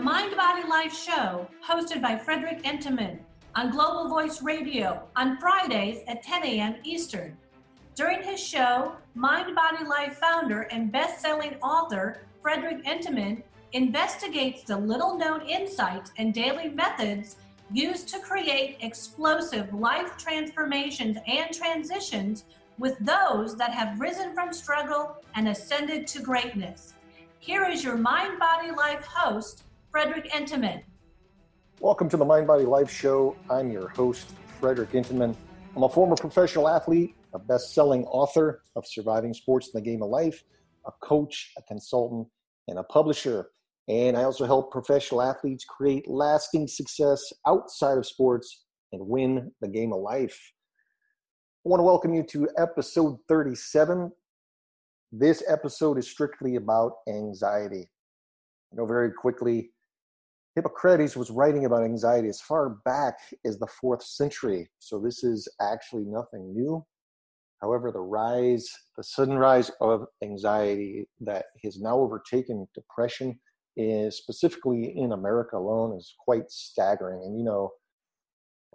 Mind Body Life show hosted by Frederick Entenmann on Global Voice Radio on Fridays at 10 a.m. Eastern. During his show, Mind Body Life founder and best-selling author Frederick Entenmann investigates the little-known insights and daily methods used to create explosive life transformations and transitions with those that have risen from struggle and ascended to greatness. Here is your Mind Body Life host, Frederick Entenmann. Welcome to the Mind Body Life show. I'm your host, Frederick Entenmann. I'm a former professional athlete, a best-selling author of Surviving Sports in the Game of Life, a coach, a consultant, and a publisher. And I also help professional athletes create lasting success outside of sports and win the game of life. I want to welcome you to episode 37. This episode is strictly about anxiety. Very quickly, Hippocrates was writing about anxiety as far back as the 4th century. So this is actually nothing new. However, the sudden rise of anxiety that has now overtaken depression, is specifically in America alone, is quite staggering. And well,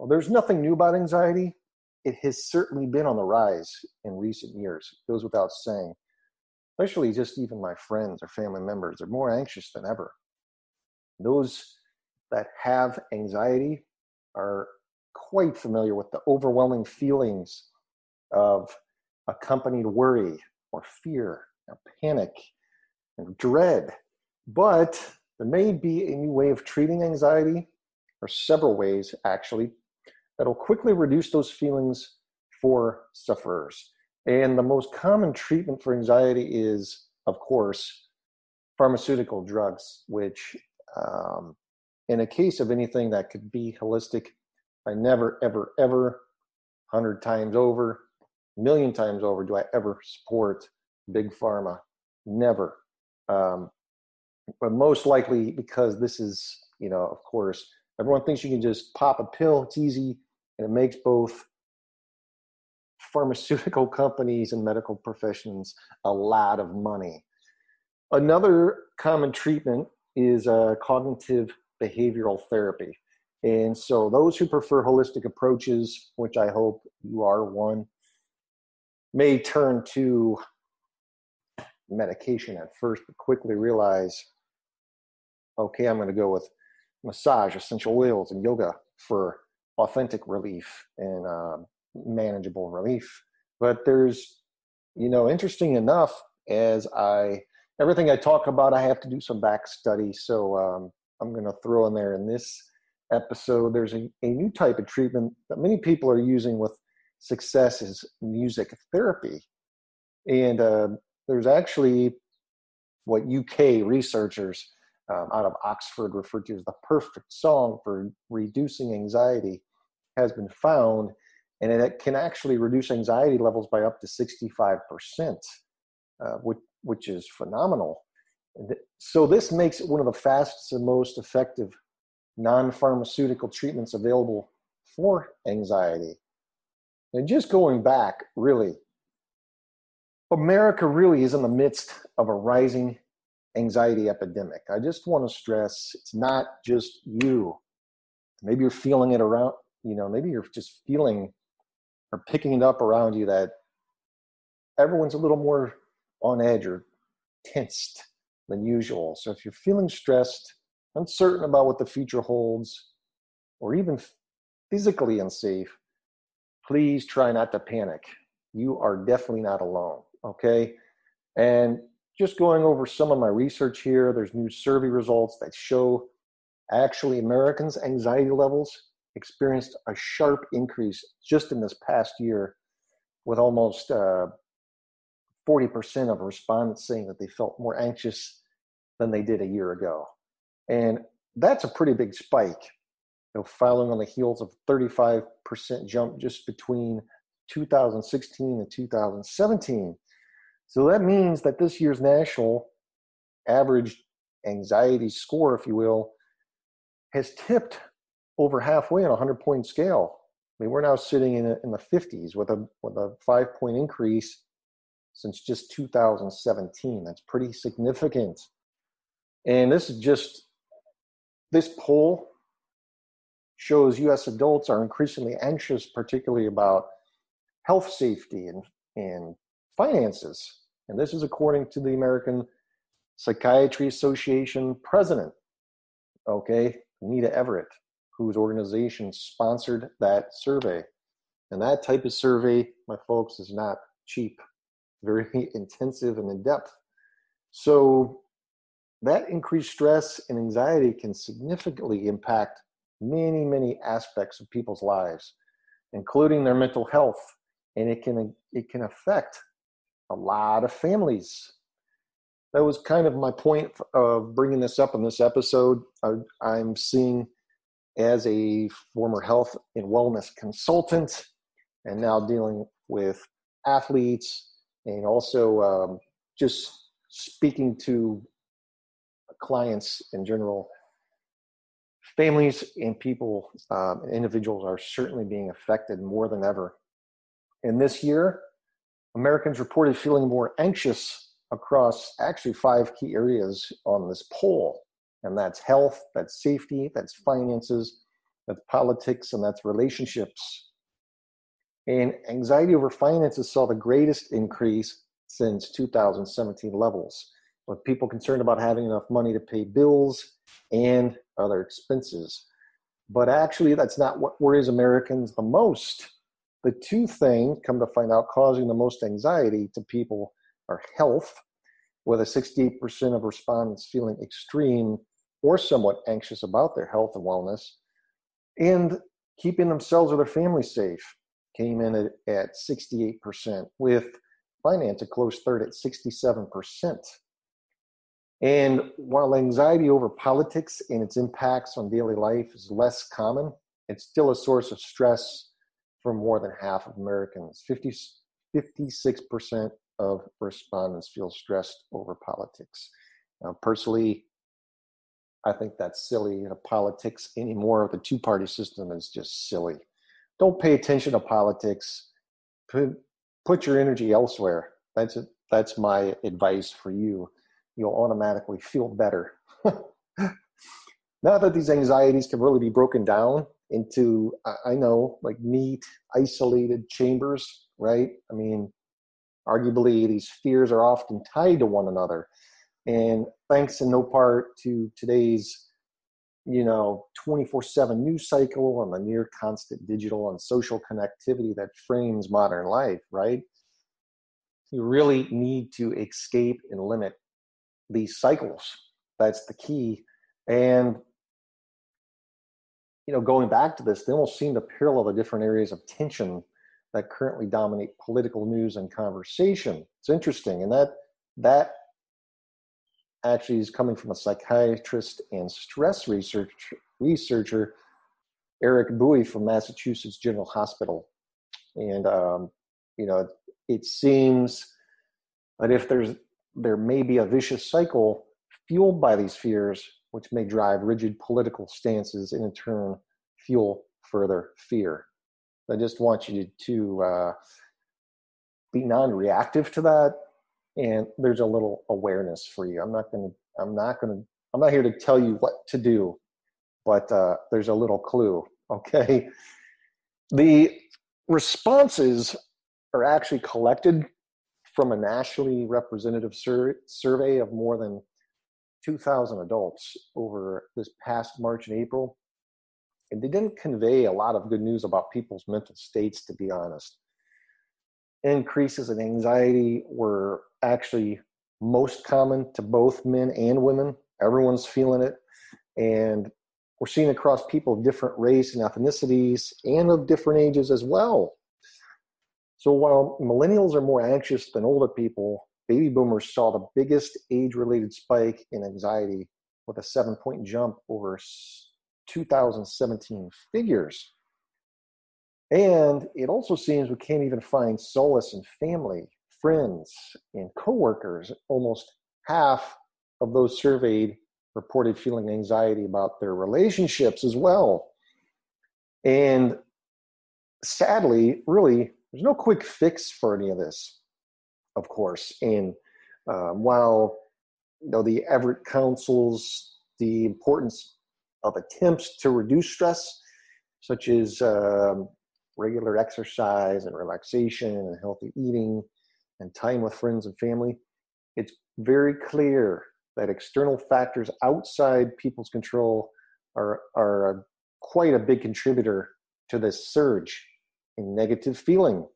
there's nothing new about anxiety. It has certainly been on the rise in recent years. It goes without saying. Especially just even my friends or family members are more anxious than ever. Those that have anxiety are quite familiar with the overwhelming feelings of accompanied worry or fear or panic and dread. But there may be a new way of treating anxiety, or several ways actually, that'll quickly reduce those feelings for sufferers. And the most common treatment for anxiety is, of course, pharmaceutical drugs, which in a case of anything that could be holistic, I never, ever, ever, 100 times over, a million times over, do I ever support big pharma. Never. But most likely because this is, of course, everyone thinks you can just pop a pill, it's easy, and it makes both pharmaceutical companies and medical professions a lot of money. Another common treatment is cognitive behavioral therapy. And so those who prefer holistic approaches, which I hope you are one, may turn to medication at first, but quickly realize, okay, I'm going to go with massage, essential oils, and yoga for authentic relief and manageable relief. But there's, interesting enough, everything I talk about, I have to do some back study. So I'm going to throw in there in this episode, there's a new type of treatment that many people are using with success is music therapy. And there's actually what UK researchers out of Oxford refer to as the perfect song for reducing anxiety has been found, and it can actually reduce anxiety levels by up to 65%, which is phenomenal. So this makes it one of the fastest and most effective non-pharmaceutical treatments available for anxiety. And just going back, really, America really is in the midst of a rising anxiety epidemic. I just want to stress it's not just you. Maybe you're feeling it around, maybe you're just feeling or picking it up around you that everyone's a little more on edge or tensed than usual. So if you're feeling stressed, uncertain about what the future holds, or even physically unsafe, please try not to panic. You are definitely not alone, okay? And just going over some of my research here, there's new survey results that show actually Americans' anxiety levels experienced a sharp increase just in this past year, with almost 40% of respondents saying that they felt more anxious than they did a year ago. And that's a pretty big spike, following on the heels of 35% jump just between 2016 and 2017. So that means that this year's national average anxiety score, if you will, has tipped over halfway on a 100-point scale. I mean, we're now sitting in the 50s with a 5-point increase since just 2017. That's pretty significant. And this is just This poll shows U.S. adults are increasingly anxious, particularly about health safety and finances. And this is according to the American Psychiatry Association president, Nita Everett, whose organization sponsored that survey. And that type of survey, my folks, is not cheap, very intensive and in-depth. So that increased stress and anxiety can significantly impact many, many aspects of people's lives, including their mental health. And it can affect a lot of families. That was kind of my point of bringing this up in this episode. I'm seeing, as a former health and wellness consultant and now dealing with athletes, and also just speaking to clients in general, families and people, individuals are certainly being affected more than ever. And this year, Americans reported feeling more anxious across actually 5 key areas on this poll. And that's health, that's safety, that's finances, that's politics, and that's relationships. And anxiety over finances saw the greatest increase since 2017 levels, with people concerned about having enough money to pay bills and other expenses. But actually, that's not what worries Americans the most. The 2 things, come to find out, causing the most anxiety to people are health, with a 68% of respondents feeling extreme or somewhat anxious about their health and wellness, and keeping themselves or their family safe came in at 68%, with finance a close third at 67%. And while anxiety over politics and its impacts on daily life is less common, it's still a source of stress for more than half of Americans. 56% of respondents feel stressed over politics. Now, personally, I think that's silly. Politics anymore, the 2-party system is just silly. Don't pay attention to politics. Put your energy elsewhere. That's my advice for you. You'll automatically feel better. Now that these anxieties can really be broken down into, I know, like neat, isolated chambers, right? I mean, arguably, these fears are often tied to one another. And thanks in no part to today's, 24/7 news cycle and the near constant digital and social connectivity that frames modern life, right? You really need to escape and limit these cycles. That's the key. And, going back to this, they almost seem to parallel the different areas of tension that currently dominate political news and conversation. It's interesting. And that actually is coming from a psychiatrist and stress researcher, Eric Bowie from Massachusetts General Hospital. And, it seems that if there may be a vicious cycle fueled by these fears, which may drive rigid political stances and in turn fuel further fear. I just want you to be non-reactive to that, and there's a little awareness for you. I'm not here to tell you what to do, but there's a little clue. Okay, the responses are actually collected from a nationally representative survey of more than 2,000 adults over this past March and April. And they didn't convey a lot of good news about people's mental states, to be honest. Increases in anxiety were actually most common to both men and women. Everyone's feeling it. And we're seeing across people of different race and ethnicities and of different ages as well. So while millennials are more anxious than older people, baby boomers saw the biggest age-related spike in anxiety with a 7-point jump over 2017 figures. And it also seems we can't even find solace in family, friends, and coworkers. Almost half of those surveyed reported feeling anxiety about their relationships as well. And sadly, really, there's no quick fix for any of this, of course. And while the Everett counsels the importance of attempts to reduce stress, such as regular exercise and relaxation and healthy eating and time with friends and family, it's very clear that external factors outside people's control are quite a big contributor to this surge in negative feeling.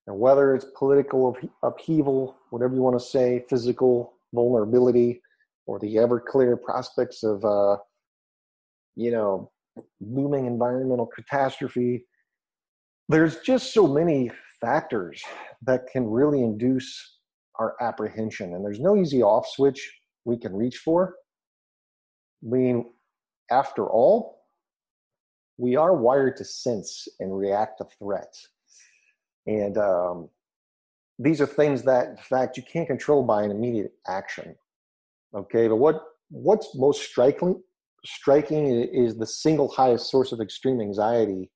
And whether it's political upheaval, whatever you want to say, physical vulnerability, or the ever clear prospects of, looming environmental catastrophe, there's just so many factors that can really induce our apprehension. And there's no easy off switch we can reach for. I mean, after all, we are wired to sense and react to threats. And these are things that, in fact, you can't control by an immediate action. Okay, but what's most striking is the single highest source of extreme anxiety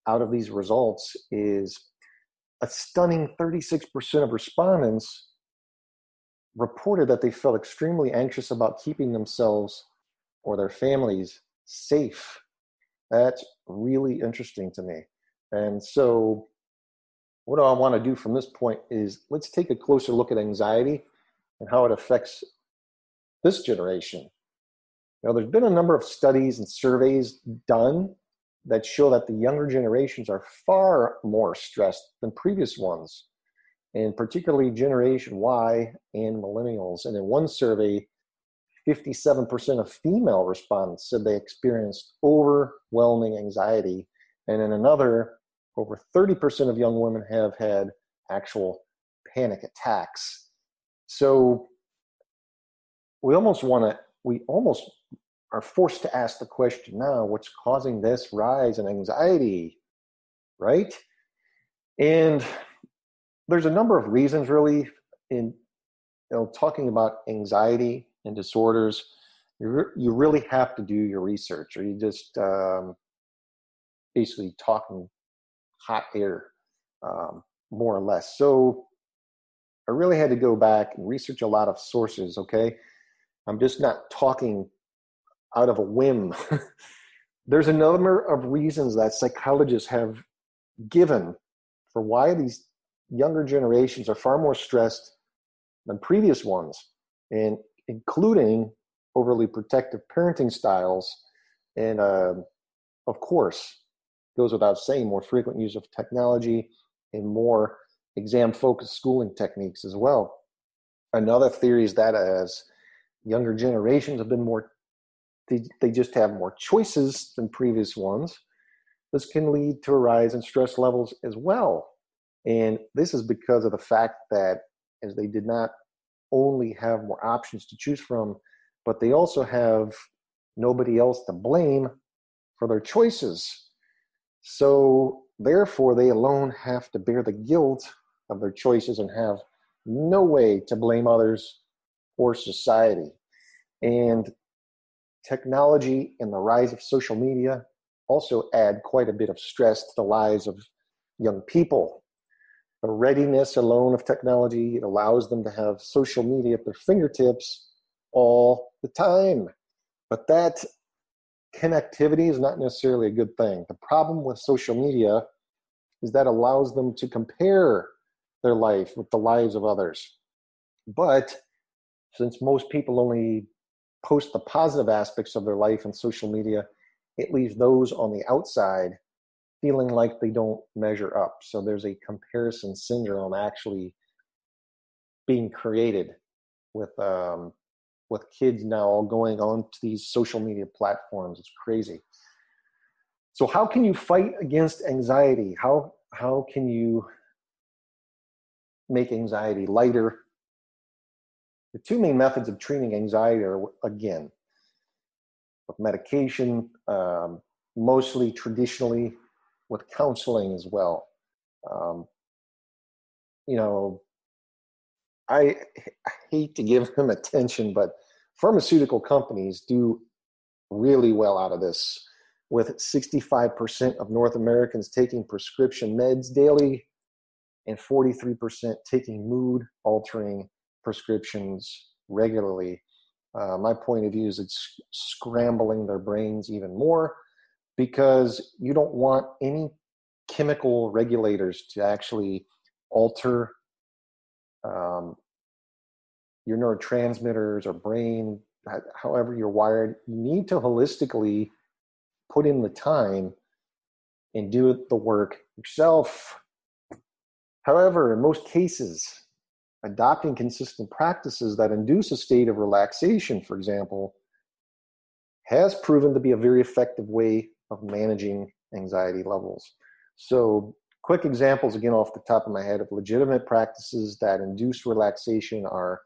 out of these results is a stunning 36% of respondents reported that they felt extremely anxious about keeping themselves or their families safe. That's really interesting to me. And so what I want to do from this point is let's take a closer look at anxiety and how it affects this generation. Now, there's been a number of studies and surveys done that show that the younger generations are far more stressed than previous ones, and particularly Generation Y and millennials. And in one survey, 57% of female respondents said they experienced overwhelming anxiety. And in another, over 30% of young women have had actual panic attacks. So we almost are forced to ask the question now, what's causing this rise in anxiety, right? And there's a number of reasons really in talking about anxiety and disorders. You really have to do your research, or you just basically talking hot air, more or less. So I really had to go back and research a lot of sources, okay? I'm just not talking out of a whim. There's a number of reasons that psychologists have given for why these younger generations are far more stressed than previous ones, and including overly protective parenting styles, and of course, goes without saying, more frequent use of technology and more exam-focused schooling techniques as well. Another theory is that as younger generations have been more, they just have more choices than previous ones. This can lead to a rise in stress levels as well. And this is because of the fact that as they did not only have more options to choose from, but they also have nobody else to blame for their choices. So therefore, they alone have to bear the guilt of their choices and have no way to blame others or society. And technology and the rise of social media also add quite a bit of stress to the lives of young people. The readiness alone of technology, it allows them to have social media at their fingertips all the time. But that connectivity is not necessarily a good thing. The problem with social media is that it allows them to compare their life with the lives of others. But since most people only post the positive aspects of their life on social media, it leaves those on the outside feeling like they don't measure up. So there's a comparison syndrome actually being created with kids now all going on to these social media platforms. It's crazy. So how can you fight against anxiety? How can you make anxiety lighter? The two main methods of treating anxiety are, again, with medication, mostly traditionally with counseling as well. I hate to give them attention, but pharmaceutical companies do really well out of this, with 65% of North Americans taking prescription meds daily and 43% taking mood-altering prescriptions regularly. My point of view is it's scrambling their brains even more, because you don't want any chemical regulators to actually alter your neurotransmitters or brain, however you're wired. You need to holistically put in the time and do the work yourself. However, in most cases, adopting consistent practices that induce a state of relaxation, for example, has proven to be a very effective way of managing anxiety levels. So, quick examples, again, off the top of my head, of legitimate practices that induce relaxation are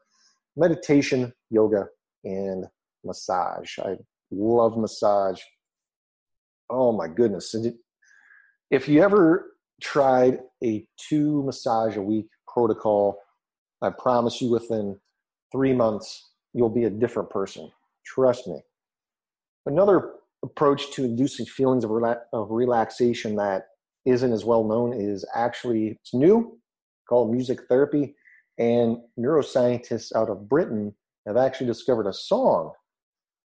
meditation, yoga, and massage. I love massage. Oh my goodness. If you ever tried a 2 massage a week protocol, I promise you within 3 months, you'll be a different person. Trust me. Another approach to inducing feelings of relaxation that isn't as well known is actually, it's new, called music therapy. And neuroscientists out of Britain have actually discovered a song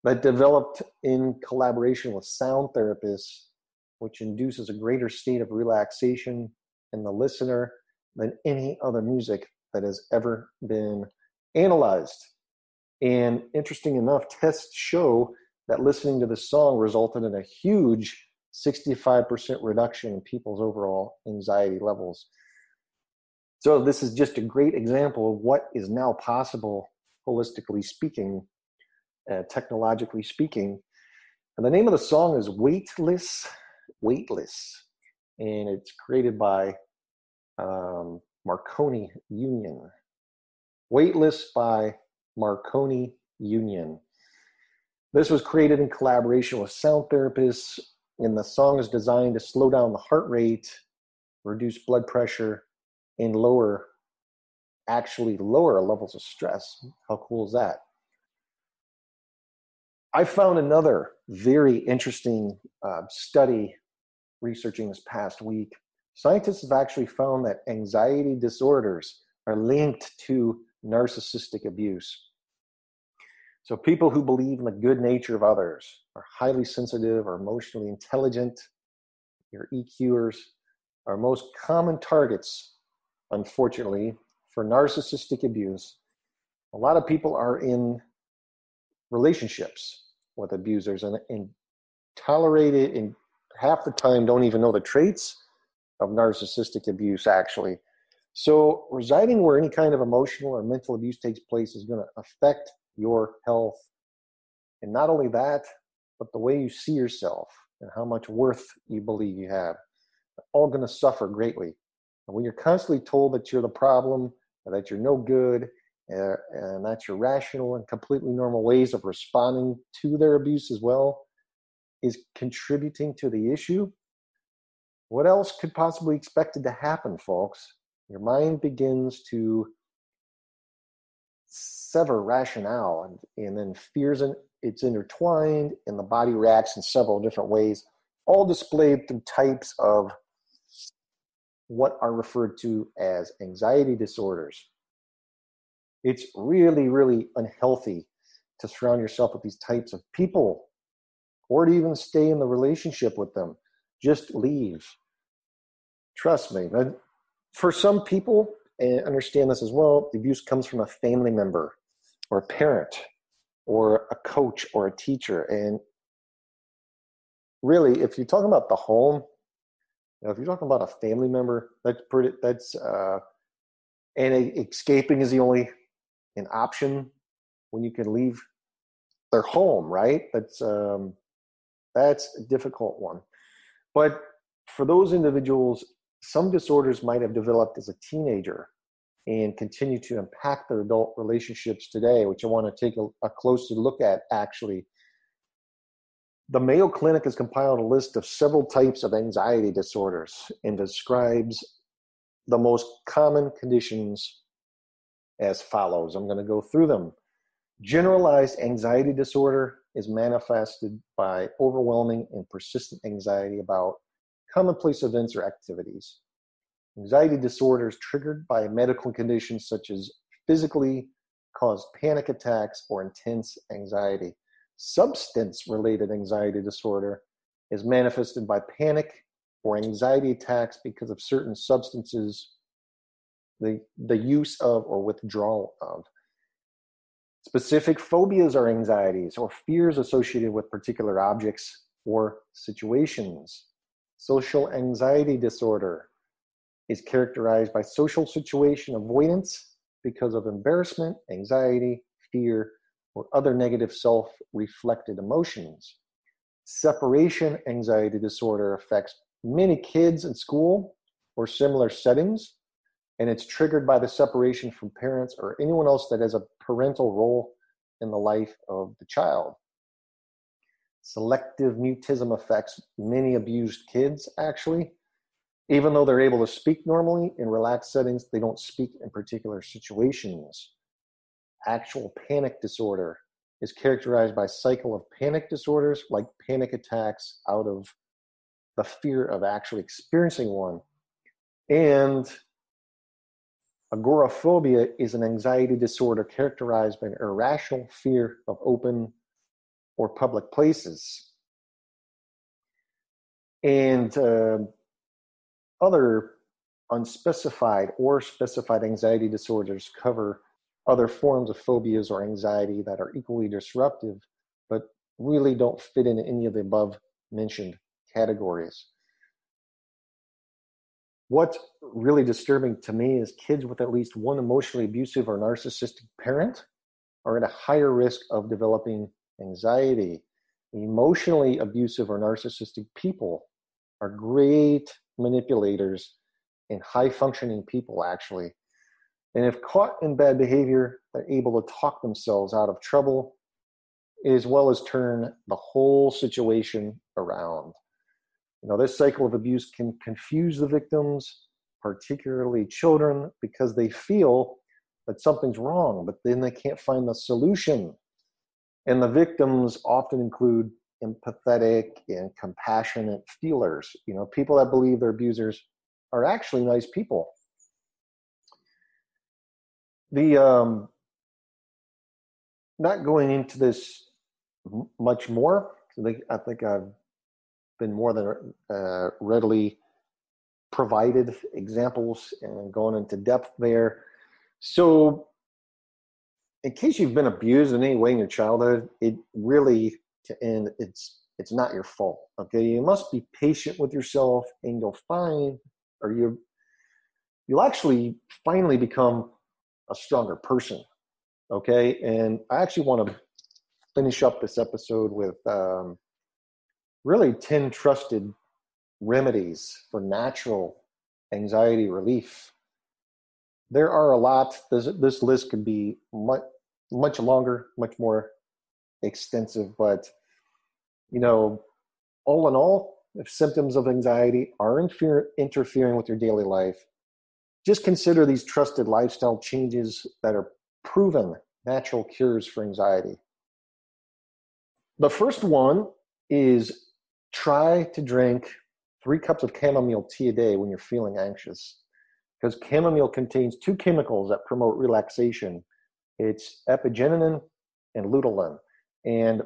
that developed in collaboration with sound therapists, which induces a greater state of relaxation in the listener than any other music that has ever been analyzed. And interesting enough, tests show that listening to this song resulted in a huge 65% reduction in people's overall anxiety levels. So this is just a great example of what is now possible, holistically speaking, technologically speaking. And the name of the song is Weightless, and it's created by Marconi Union. Weightless by Marconi Union. This was created in collaboration with sound therapists, and the song is designed to slow down the heart rate, reduce blood pressure, and lower levels of stress. How cool is that? I found another very interesting study researching this past week. Scientists have actually found that anxiety disorders are linked to narcissistic abuse. So people who believe in the good nature of others, are highly sensitive or emotionally intelligent, your EQers, are most common targets, unfortunately, for narcissistic abuse. A lot of people are in relationships with abusers and tolerate it, and half the time don't even know the traits of narcissistic abuse, actually. So residing where any kind of emotional or mental abuse takes place is going to affect your health. And not only that, but the way you see yourself and how much worth you believe you have, all going to suffer greatly. And when you're constantly told that you're the problem, or that you're no good, and that's your rational and completely normal ways of responding to their abuse as well is contributing to the issue, what else could possibly expected to happen, folks? Your mind begins to sever rationale, and then fears, and it's intertwined, and the body reacts in several different ways, all displayed through types of what are referred to as anxiety disorders. It's really, really unhealthy to surround yourself with these types of people, or to even stay in the relationship with them. Just leave. Trust me. For some people, and understand this as well, the abuse comes from a family member or a parent or a coach or a teacher. And really, if you're talking about the home, if you're talking about a family member, and escaping is the only an option when you can leave their home, right? That's a difficult one. But for those individuals, some disorders might have developed as a teenager and continue to impact their adult relationships today, which I want to take a closer look at, actually. The Mayo Clinic has compiled a list of several types of anxiety disorders and describes the most common conditions as follows. I'm going to go through them. Generalized anxiety disorder is manifested by overwhelming and persistent anxiety about commonplace events or activities. Anxiety disorder is triggered by medical conditions such as physically cause panic attacks or intense anxiety. Substance-related anxiety disorder is manifested by panic or anxiety attacks because of certain substances, the use of or withdrawal of. Specific phobias are anxieties or fears associated with particular objects or situations. Social anxiety disorder is characterized by social situation avoidance because of embarrassment, anxiety, fear, or other negative self-reflected emotions. Separation anxiety disorder affects many kids in school or similar settings, and it's triggered by the separation from parents or anyone else that has a parental role in the life of the child. Selective mutism affects many abused kids, actually. Even though they're able to speak normally in relaxed settings, they don't speak in particular situations. Actual panic disorder is characterized by a cycle of panic disorders, like panic attacks out of the fear of actually experiencing one. And agoraphobia is an anxiety disorder characterized by an irrational fear of open or public places. And other unspecified or specified anxiety disorders cover other forms of phobias or anxiety that are equally disruptive, but really don't fit in any of the above mentioned categories. What's really disturbing to me is kids with at least one emotionally abusive or narcissistic parent are at a higher risk of developing anxiety. Emotionally abusive or narcissistic people are great manipulators and high-functioning people, actually. And if caught in bad behavior, they're able to talk themselves out of trouble, as well as turn the whole situation around. This cycle of abuse can confuse the victims, particularly children, because they feel that something's wrong, but then they can't find the solution. And the victims often include empathetic and compassionate feelers, people that believe their abusers are actually nice people. Not going into this much more, I think I've been more than readily provided examples and going into depth there. So in case you've been abused in any way in your childhood, it really, to end, it's not your fault. Okay, you must be patient with yourself, and you'll find, or you'll actually finally become a stronger person. Okay, and I actually want to finish up this episode with really 10 trusted remedies for natural anxiety relief. There are a lot. This list could be much longer, much more extensive, but all in all, if symptoms of anxiety are interfering with your daily life, just consider these trusted lifestyle changes that are proven natural cures for anxiety. The first one is try to drink 3 cups of chamomile tea a day when you're feeling anxious, because chamomile contains 2 chemicals that promote relaxation. It's epigenin and luteolin. And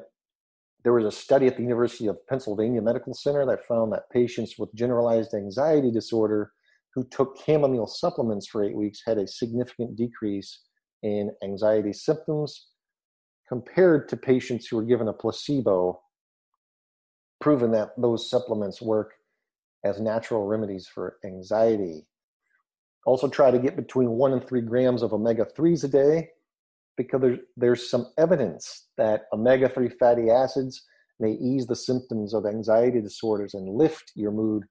there was a study at the University of Pennsylvania Medical Center that found that patients with generalized anxiety disorder who took chamomile supplements for 8 weeks had a significant decrease in anxiety symptoms compared to patients who were given a placebo, proving that those supplements work as natural remedies for anxiety. Also try to get between 1 and 3 grams of omega-3s a day, because there's some evidence that omega-3 fatty acids may ease the symptoms of anxiety disorders and lift your mood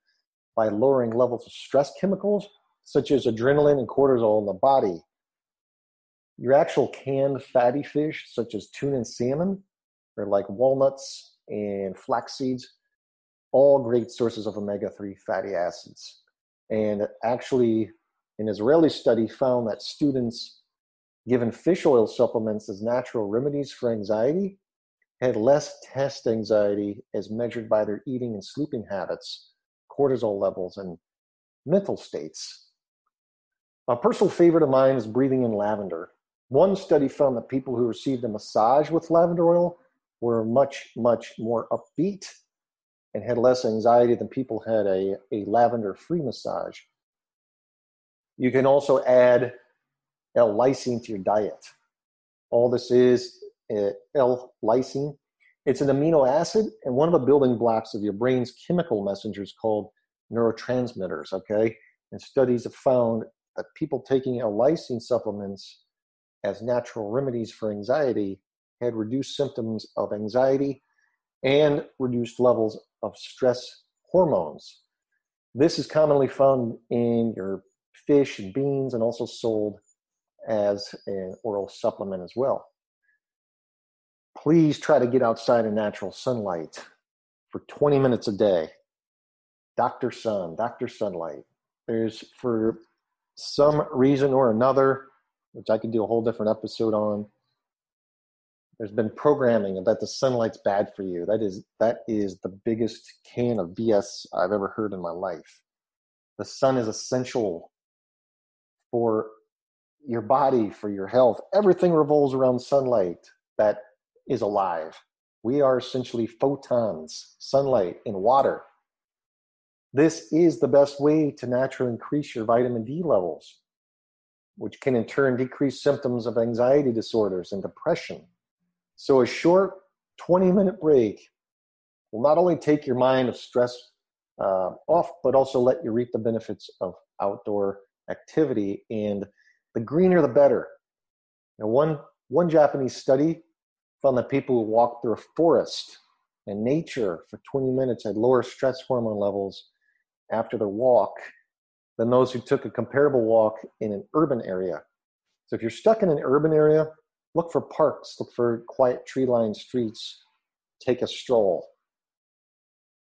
by lowering levels of stress chemicals, such as adrenaline and cortisol in the body. Your actual canned fatty fish, such as tuna and salmon, or like walnuts and flax seeds, all great sources of omega-3 fatty acids. And actually, an Israeli study found that students given fish oil supplements as natural remedies for anxiety had less test anxiety as measured by their eating and sleeping habits, cortisol levels, and mental states. A personal favorite of mine is breathing in lavender. One study found that people who received a massage with lavender oil were much, much more upbeat and had less anxiety than people had a lavender-free massage. You can also add L-lysine to your diet. All this is L-lysine. It's an amino acid and one of the building blocks of your brain's chemical messengers called neurotransmitters, okay? And studies have found that people taking L-lysine supplements as natural remedies for anxiety had reduced symptoms of anxiety and reduced levels of stress hormones. This is commonly found in your fish and beans and also sold as an oral supplement as well. Please try to get outside in natural sunlight for 20 minutes a day. Dr. Sun, Dr. Sunlight. There's, for some reason or another, which I could do a whole different episode on, there's been programming that the sunlight's bad for you. That is the biggest can of BS I've ever heard in my life. The sun is essential for your body, for your health. Everything revolves around sunlight that is alive. We are essentially photons, sunlight in water. This is the best way to naturally increase your vitamin D levels, which can in turn decrease symptoms of anxiety disorders and depression. So a short 20-minute break will not only take your mind of stress off, but also let you reap the benefits of outdoor activity. And the greener, the better. Now, one Japanese study found that people who walked through a forest and nature for 20 minutes had lower stress hormone levels after their walk than those who took a comparable walk in an urban area. So if you're stuck in an urban area, look for parks, look for quiet tree-lined streets, take a stroll.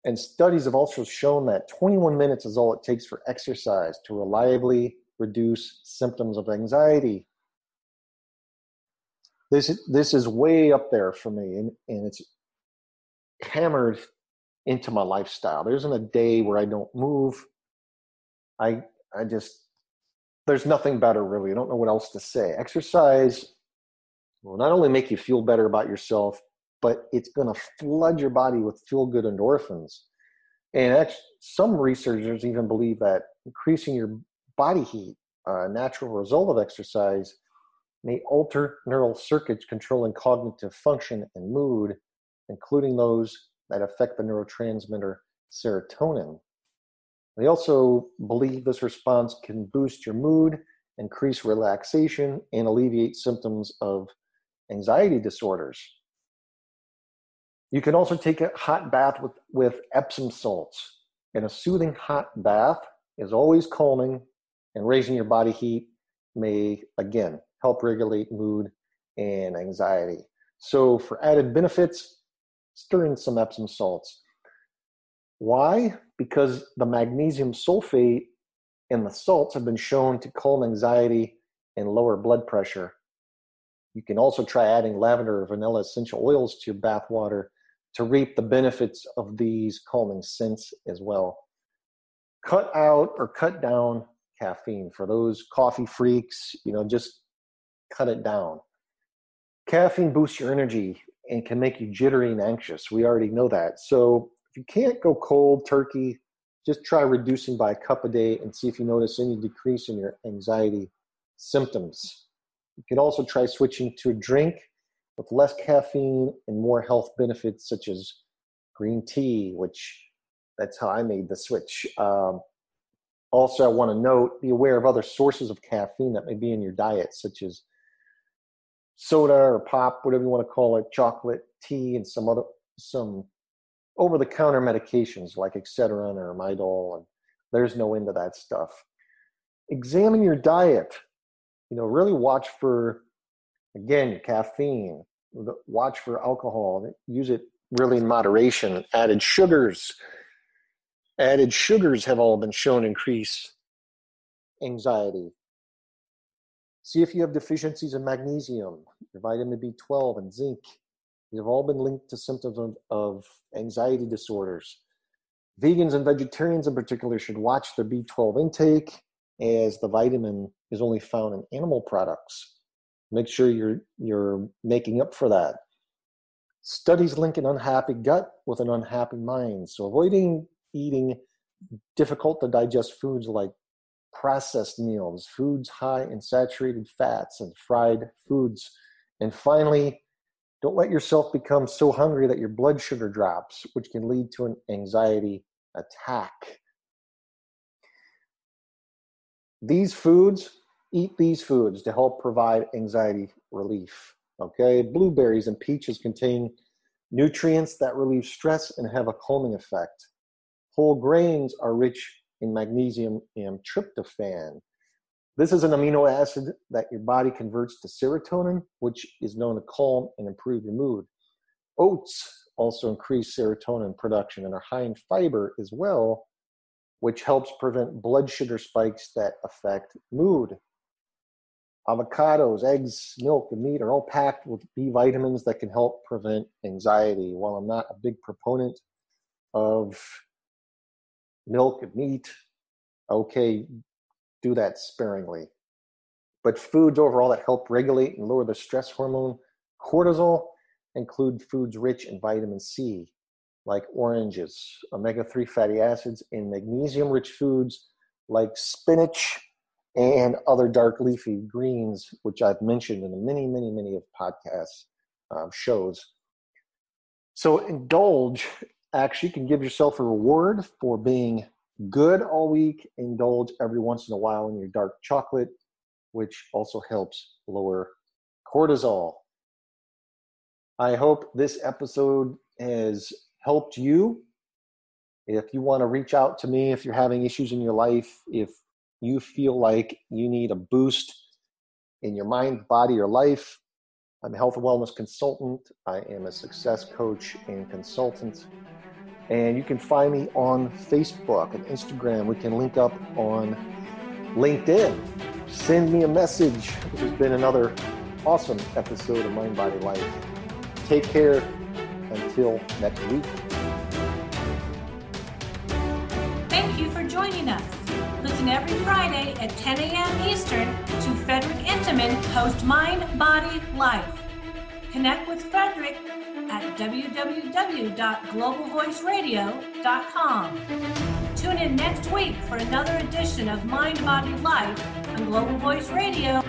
And studies have also shown that 21 minutes is all it takes for exercise to reliably reduce symptoms of anxiety. This is way up there for me, and it's hammered into my lifestyle. There isn't a day where I don't move. I just, there's nothing better really. I don't know what else to say. Exercise will not only make you feel better about yourself, but it's going to flood your body with feel-good endorphins. And actually, some researchers even believe that increasing your body heat, a natural result of exercise, may alter neural circuits controlling cognitive function and mood, including those that affect the neurotransmitter serotonin. They also believe this response can boost your mood, increase relaxation, and alleviate symptoms of anxiety disorders. You can also take a hot bath with Epsom salts. And a soothing hot bath is always calming, and raising your body heat may, again, help regulate mood and anxiety. So for added benefits, stir in some Epsom salts. Why? Because the magnesium sulfate in the salts have been shown to calm anxiety and lower blood pressure. You can also try adding lavender or vanilla essential oils to your bath water to reap the benefits of these calming scents as well. Cut out or cut down caffeine. For those coffee freaks, just cut it down. Caffeine boosts your energy and can make you jittery and anxious. We already know that. So if you can't go cold turkey, just try reducing by a cup a day and see if you notice any decrease in your anxiety symptoms. You can also try switching to a drink with less caffeine and more health benefits, such as green tea, which that's how I made the switch. Also, I want to note, be aware of other sources of caffeine that may be in your diet, such as soda or pop, whatever you want to call it, chocolate, tea, and some over-the-counter medications like Excedrin or Midol, and there's no end to that stuff. Examine your diet. Really watch for, again, caffeine. Watch for alcohol. Use it really in moderation. Added sugars have all been shown to increase anxiety. See if you have deficiencies in magnesium, your vitamin B12, and zinc. These have all been linked to symptoms of anxiety disorders. Vegans and vegetarians in particular should watch their B12 intake, as the vitamin is only found in animal products. Make sure you're making up for that. Studies link an unhappy gut with an unhappy mind. So avoiding eating difficult to digest foods like processed meals, foods high in saturated fats and fried foods. And finally, don't let yourself become so hungry that your blood sugar drops, which can lead to an anxiety attack. Eat these foods to help provide anxiety relief. Okay, blueberries and peaches contain nutrients that relieve stress and have a calming effect. Whole grains are rich in magnesium and tryptophan. This is an amino acid that your body converts to serotonin, which is known to calm and improve your mood. Oats also increase serotonin production and are high in fiber as well, which helps prevent blood sugar spikes that affect mood. Avocados, eggs, milk, and meat are all packed with B vitamins that can help prevent anxiety. While I'm not a big proponent of milk and meat, okay, do that sparingly. But foods overall that help regulate and lower the stress hormone cortisol include foods rich in vitamin C, like oranges, omega-3 fatty acids, and magnesium-rich foods like spinach and other dark leafy greens, which I've mentioned in many of podcasts shows. So indulge. Actually, you can give yourself a reward for being good all week. Indulge every once in a while in your dark chocolate, which also helps lower cortisol. I hope this episode has helped you. If you want to reach out to me, if you're having issues in your life, if you feel like you need a boost in your mind, body, or life, I'm a health and wellness consultant. I am a success coach and consultant. And you can find me on Facebook and Instagram. We can link up on LinkedIn. Send me a message. This has been another awesome episode of Mind, Body, Life. Take care until next week. Thank you for joining us. Listen every Friday at 10 a.m. Eastern to Frederick Intiman host Mind, Body, Life. Connect with Frederick at www.globalvoiceradio.com. Tune in next week for another edition of Mind, Body, Life on Global Voice Radio.